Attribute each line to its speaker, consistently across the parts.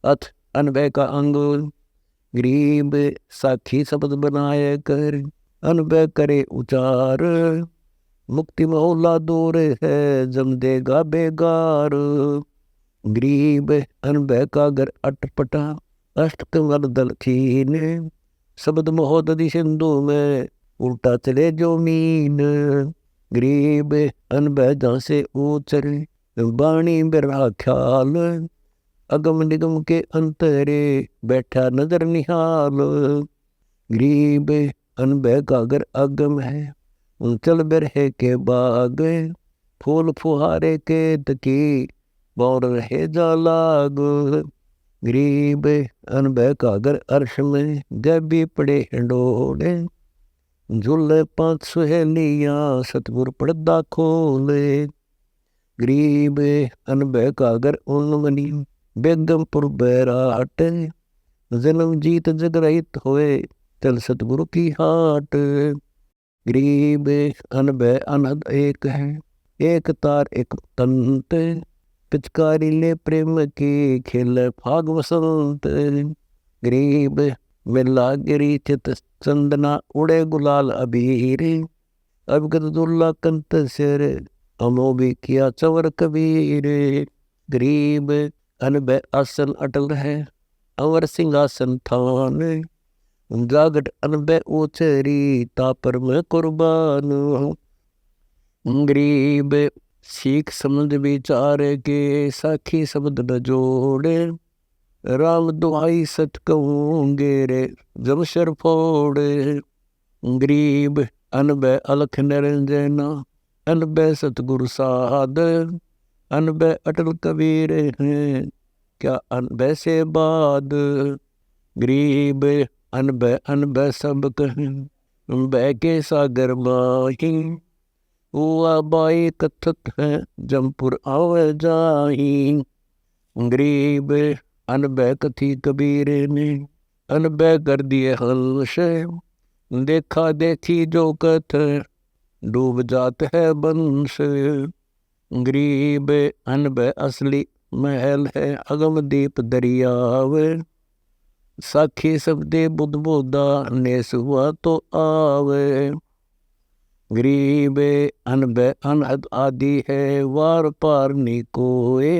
Speaker 1: अथ अनभय का अंग। गरीब साखी शब्द बनाए कर, अनभय करे उचार। मुक्ति मोहल्ला दूर है, जम देगा बेगार। गरीब अनभय का घर अटपटा, अष्टकमल दल खीने। शब्द महोदधि सिंधु में, उल्टा चले जो मीन। गरीब अनभय जहाँ से उचरे, बाणी बिरहा ख्याल। अगम निगम के अंतरे, बैठा नजर निहाल। गरीब अनभय का घर अगम है, चल बिरहे के बाग। फूल फुहारे के तकी, बौर रहे जा लाग। गरीब अनभय का घर अर्श में, जब भी पड़े हिंडोले। झूले पांच सुहेलियां, सतगुर पर्दा खोले। गरीब अनभय का घर उन्मनी, बेगमपुर बैराट। जन्म जीत जग रहित होए, चल सतगुरु की हाट। गरीब अनभय अनहद एक है, एक तार एक तंत। पिचकारी ले प्रेम की, खेल फाग वसंत। गरीब मिला गिरी चित चंदना, उड़े गुलाल अबीर। अबगत दुल्ला कंत सिर, अमो भी किया चवर कबीर। गरीब अनभय आसन अटल है, अवर सिंहासन थान। जागट अनभय उचरी, तापर में कुर्बान। गरीब सीख समझ विचार के, साखी शब्द न जोड़े। राम दुहाई सच कहूँगे रे, जमशर फोड़े। गरीब अनभय अलख निरंजना, अनभय सतगुरु साध। अनभय अटल कबीर हैं, क्या अनभय से बाद। गरीब अनभय अनभय सब कहें, बह के सागर माही। हुआ बाई कथक है, जमपुर आवे जाही। गरीब अनभय कथी कबीर ने, अनभय कर दिए हंस। देखा देखी जो कथ, डूब जात है बंश। गरीब अनभय असली महल है, अगम दीप दरियाव। साखी शब्दे बुध बोधा, नेस हुआ तो आवे। गरीब अनभय अनहद आदि है, वार पार नी कोए।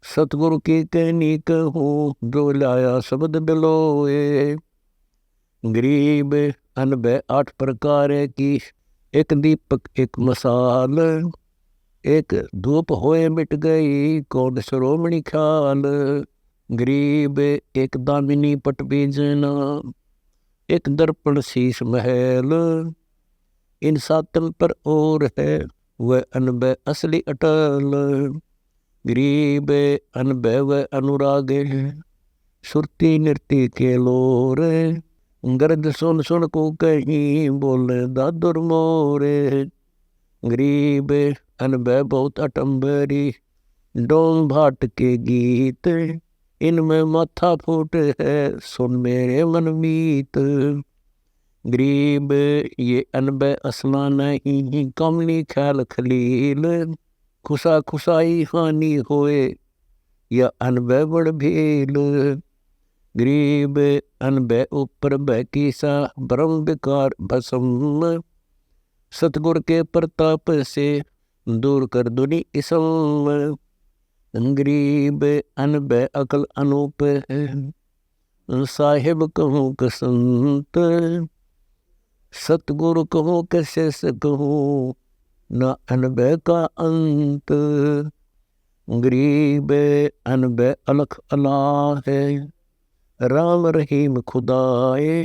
Speaker 1: सतगुरु की कहनी कहूँ, जो लाया शब्द बिलोए। गरीब अनभय आठ प्रकार की, एक दीपक एक मसाल। एक धूप होए मिट गई, कौन श्रोमणी ख्याल। गरीब एक दामिनी पट बीजना, एक दर्पण शीश महल। इन सातन पर और है, वह अनभय असली अटल। गरीब अनभय वह अनुराग है, सुरती नृत्य के लोर। गरज सुन सुन को कहीं, बोले दादुर मोरे। गरीब अनभय बहुत अटम्बरी, डोम भाट के गीत। इनमें माथा फूट है, सुन मेरे मन मीत। गरीब ये अनभय असला नहीं, कमली ख्याल खलील। खुशा खुशाई हानि होए, या अनभय बड़ भील। गरीब अनभय ऊपर भय की सा, ब्रह्म विकार भस्म। सतगुर के प्रताप से, दूर कर दुनि इसम। गरीब अनभय अकल अनूप है, साहिब कहूँ क संत। सतगुरु कहूँ क शेष कहूँ, न अनभय का अंत। गरीब अनभय अलख अला है, राम रहीम खुदाए।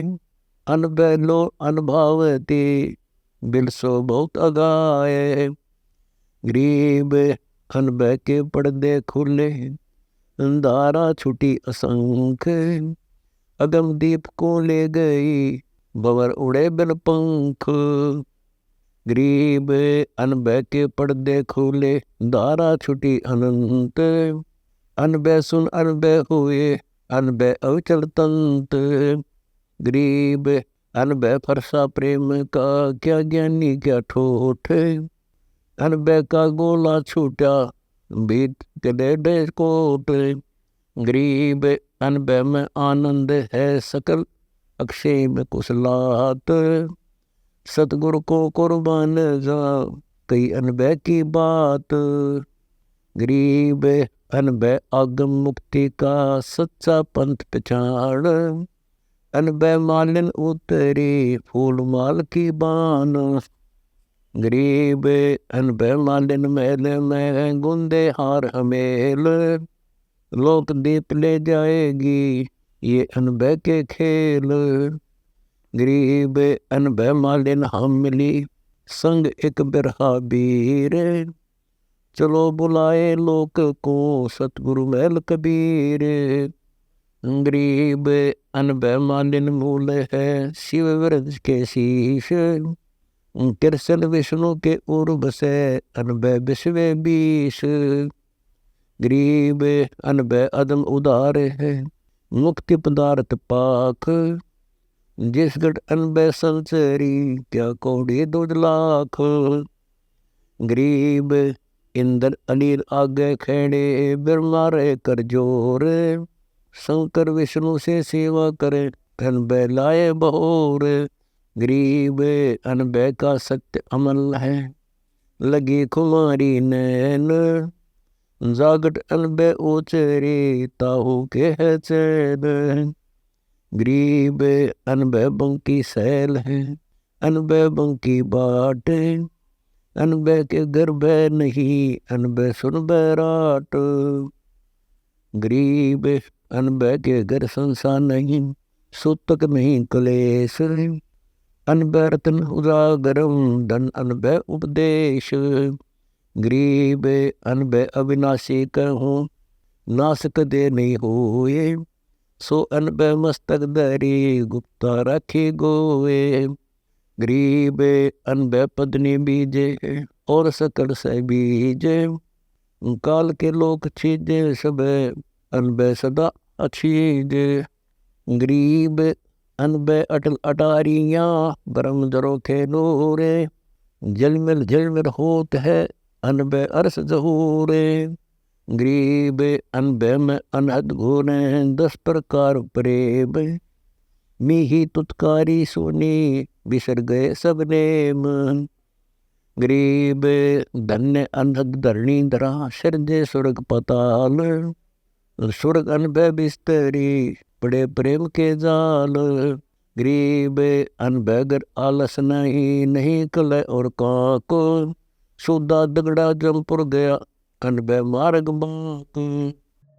Speaker 1: अनभय लो अनभावती, बिलसो बहुत अगाए। गरीब अनभय के पर्दे खुले, धारा छुटी असंख्य। अगम दीप को ले गई, बवर उड़े बिन पंख। गरीब अनभय के पर्दे खुले, धारा छुटी अनंत। अनभय सुन अनभय हुए, अनभय अविचल तंत। गरीब अनभय फरसा प्रेम का, क्या ज्ञानी क्या ठोठ। अनभय का गोला छूटा, बीत के डेढ़ कोट। गरीब अनबह में आनंद है सकल, अक्षय में कुशलात। सतगुरु को कुर्बान जा कई अनबह की बात। गरीब अनबह आगम मुक्ति का सच्चा पंथ पहचान। अनबह मालिन उतरी फूल माल की बान। गरीब अनबह मालिन मैल में गुंदे हार हमेल। लोक दीप ले जाएगी ये अनबह के खेल। गरीब अनबह मालिन हम मिली संग एक बिरहा बीर। चलो बुलाए लोक को सतगुरु महल कबीर। गरीब अनबह मालिन मूल है शिव व्रज के शीश। कृष्ण विष्णु के उर्व से अनबह विश्व बीस। गरीब अनबह अदम उदार है मुक्ति पदार्थ पाख। जिस गढ़ अनबह संचरी क्या कौड़ी 2 लाख। गरीब इंद्र अनिल आगे खेड़े ब्रह्मा रे कर जोर। शंकर विष्णु से सेवा करे अनबह लाए बहोर। गरीब अनबह का सत्य अमल है लगी कुमारी नैन। जागट अनबह उचरे ताहू के है चैन। गरीब अनबह बंकी सैल है अनबह बंकी बाट। अनबह के गर्भ नहीं अनबह सुन बैराट। गरीब अनबह के घर संसार नहीं सूतक नहीं कलेश। अनबह रतन उजागरम धन अनबह उपदेश। गरीब अनबह अविनाशी कहूँ नासक दे नहीं होए। सो अनबह मस्तक धरी गुप्ता रखी गोए। गरीब अनबह पत्नी बीजे और सकल से बीजे। काल के लोक छीजे सब अनबह सदा अच्छीजे। गरीब अनबह अटल अटारियाँ ब्रह्म जरो के नूरे। झलमिल होत है अनबह अरस जहूरे। गरीब अनबह में अनहद गुण 10 प्रकार प्रेम। मिही तुतकारी सुनी बिसर गए सब नेम। गरीब धन्य अनहद धरणी धरा सिरजे स्वर्ग पताल। स्वर्ग अनबह बिस्तरी बड़े प्रेम के जाल। गरीब अनबह गर आलस नहीं कल और काको। सुदा दगड़ा जमपुर गया अनबह मार्ग बाक।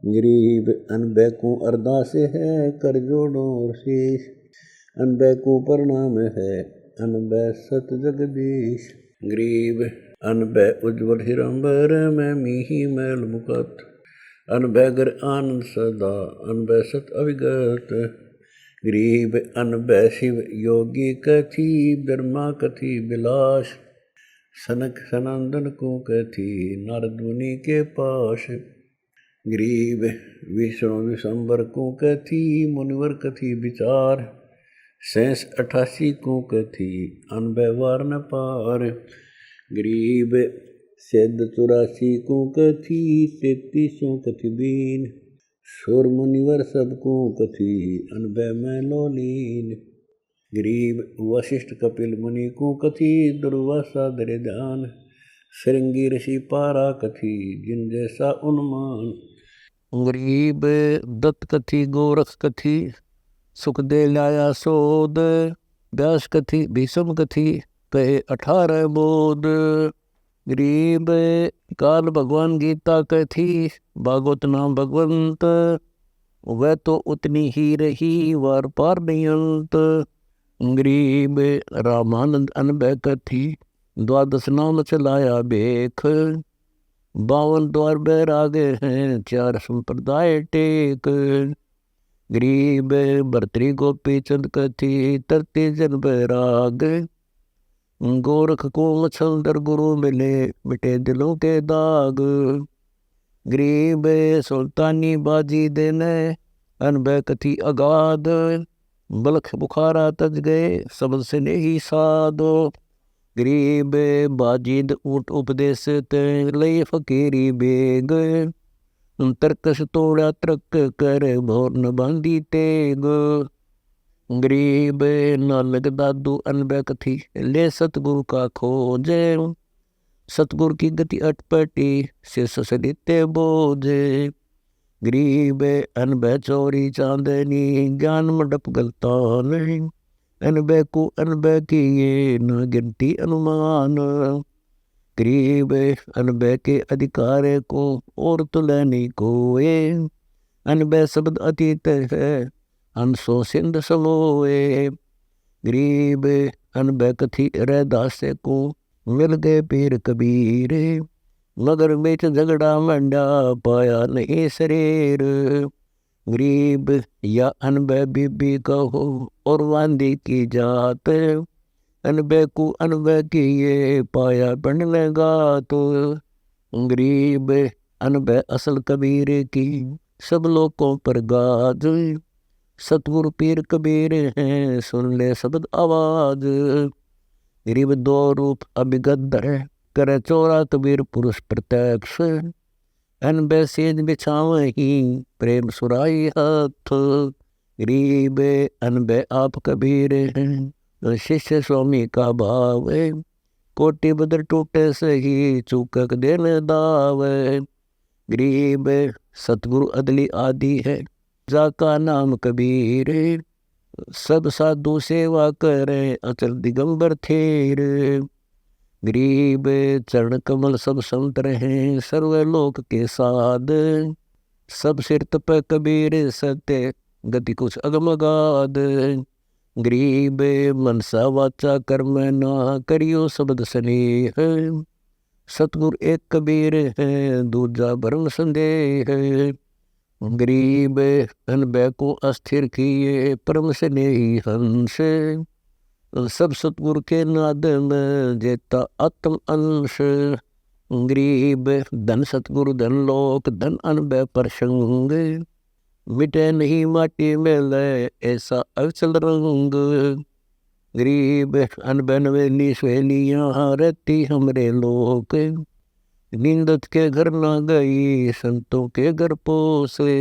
Speaker 1: गरीब अनबह को अरदास है कर जोड़ो शीश। अनबह को प्रणाम है अनबह सत जगदीश। गरीब अनबह उज्ज्वल हिरंबर में मीही मैल मुकत। अनबह गर आनंद सदा अनबह सत अविगत। गरीब अनबह शिव योगी कथी ब्रह्मा कथी बिलास। सनक सनंदन को कथी नारद मुनि के पास। गरीब विष्णु विशंबर को कथी मुनिवर कथी विचार। 88 को कथी अनबह वार न पार। गरीब 84 को कथी 33 कथी बीन। सुर मुनिवर सबको कथी अनबह में लोलीन। गरीब वशिष्ठ कपिल मुनि को कथी दुर्वासा दरे ध्यान। श्रृंगी ऋषि पारा कथी जिन जैसा उन्मान। गरीब दत्त कथी गोरख कथी सुख दे लाया सोद। व्यास कथी भीषम कथी कहे 18 बोध। गरीब काल भगवान गीता कथी भागवत नाम भगवंत। वह तो उतनी ही रही वार पार नहीं अंत। गरीब रामानंद अनबह कथी 12 नाम चलाया बेख। 52 द्वार बैरागे हैं 4 संप्रदाय टेक। गरीब भर्तरी गोपी चंद कथी तरती जन बैराग। गोरख को मछलदर गुरु मिले मिटे दिलों के दाग। गरीब सुल्तानी बाजी देने अनबह कथी अगाध। बलख बुखारा तज गए सबद से नहीं साधो। गरीब बाजिद ऊट उपदेश ते लई फकीरी बेग। तरकस तोड़ा तरक कर भोर न बांधी तेग। गरीब न लगदा दू अनबै कथी ले सतगुरु का खोजे। सतगुरु की गति अटपटी से ससदिते बोझे। गरीब अनबै चोरी चांदनी ज्ञान मंडप गलतान। अनबै को अनबै की ये न गिनती अनुमान। गरीब अनबै के अधिकार को और तुले नहीं कोए। अनबै शब्द अतीत है अनसो सिंध समोए। गरीब अनबै कथी रैदास को मिल गए पीर कबीर। मगर बेच झगड़ा मंडा पाया नहीं शरीर। गरीब या अनबै बीबी कहो और वांदी की जात। अनबै को अनबै की ये पाया बन लेगा तो। गरीब अनबै असल कबीर की सब लोगों पर गाज। सतगुरु पीर कबीर हैं सुन ले शब्द आवाज। गरीब दो रूप अभिगत है करे चोरा कबीर पुरुष प्रत्यक्ष। अनबै सेज बिछावही प्रेम सुराई हाथ। गरीब अनबै आप कबीर हैं शिष्य स्वामी का भाव। कोटि बदर टूटे सही चूकक देन दाव। गरीब सतगुरु अदली आदि है जाका नाम कबीर। सब साधु सेवा करे अचल दिगंबर थेर। गरीब चरण कमल सब संत रहे सर्वलोक के साध। सब सिर तप कबीर सत्य गति कुछ अगमगाद। गरीब मनसा वाचा कर्म ना करियो शब्द स्नेह। सतगुरु एक कबीर है दूजा भरम संदेह। गरीब अनबै को अस्थिर किए परम स्नेही हंस। सब सतगुरु के नाद में जेता आत्म अंश। गरीब धन सतगुरु धन लोक धन अनबै प्रसंग। मिटे नहीं माटी में लय ऐसा अविचल रंग। गरीब अनबै नवेली सहेलियाँ रहती हमरे लोक। नींदत के घर ना गई संतों के घर पोसे।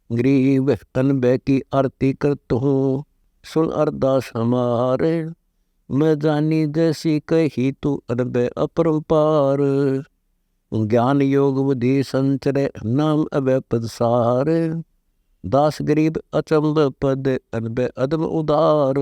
Speaker 1: गरीब अनबै की आरती करता हूँ सुन अरदास हमारे। मैं जानी जैसी कही तू अनबै अपरंपार। ज्ञान योग बुद्धि संचरे नाम अभय पद सार। दास गरीब अचंब पद अनबै अदम उदार।